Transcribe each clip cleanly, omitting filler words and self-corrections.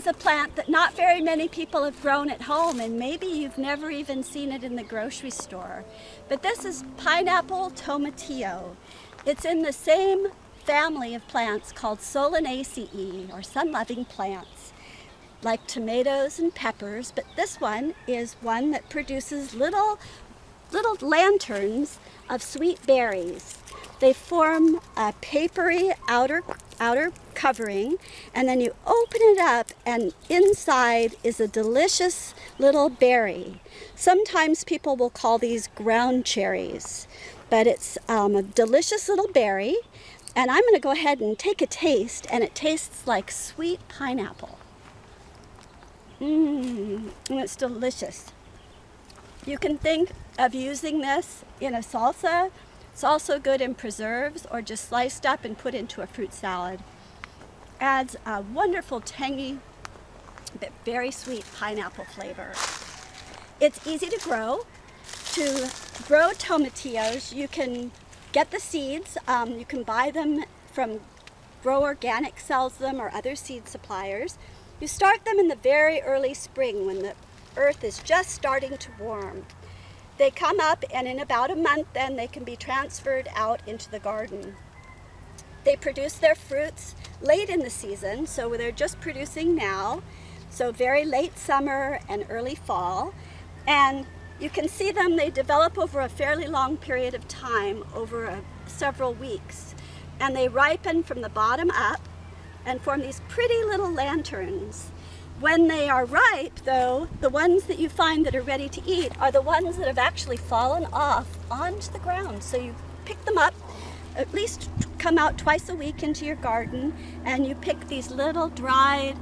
is a plant that not very many people have grown at home, and maybe you've never even seen it in the grocery store. But this is pineapple tomatillo. It's in the same family of plants called Solanaceae, or sun-loving plants, like tomatoes and peppers, but this one is one that produces little lanterns of sweet berries. They form a papery outer covering, and then you open it up and inside is a delicious little berry. Sometimes people will call these ground cherries, but it's a delicious little berry, and I'm going to go ahead and take a taste, and it tastes like sweet pineapple. And it's delicious. You can think of using this in a salsa. It's also good in preserves or just sliced up and put into a fruit salad. Adds a wonderful tangy but very sweet pineapple flavor. It's easy to grow. To grow tomatillos, you can get the seeds. You can buy them from Grow Organic sells them, or other seed suppliers. You start them in the very early spring when the earth is just starting to warm. They come up, and in about a month then they can be transferred out into the garden. They produce their fruits late in the season, so they're just producing now, so very late summer and early fall. And you can see them, they develop over a fairly long period of time, over several weeks. And they ripen from the bottom up and form these pretty little lanterns. When they are ripe, though, the ones that you find that are ready to eat are the ones that have actually fallen off onto the ground. So you pick them up, at least come out twice a week into your garden, and you pick these little dried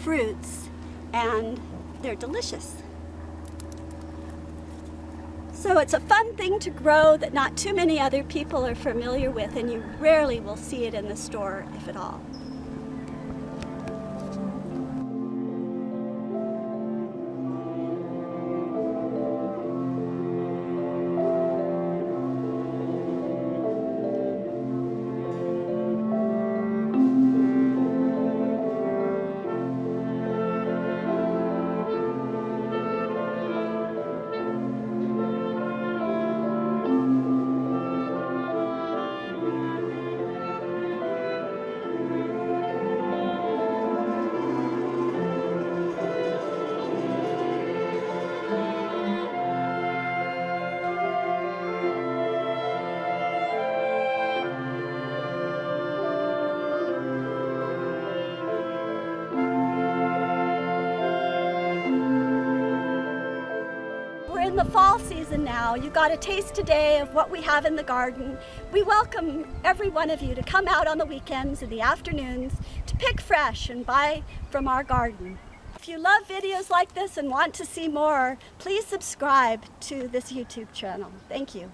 fruits, and they're delicious. So it's a fun thing to grow that not too many other people are familiar with, and you rarely will see it in the store, if at all. In the fall season now, you got a taste today of what we have in the garden. We welcome every one of you to come out on the weekends and the afternoons to pick fresh and buy from our garden. If you love videos like this and want to see more, please subscribe to this YouTube channel. Thank you.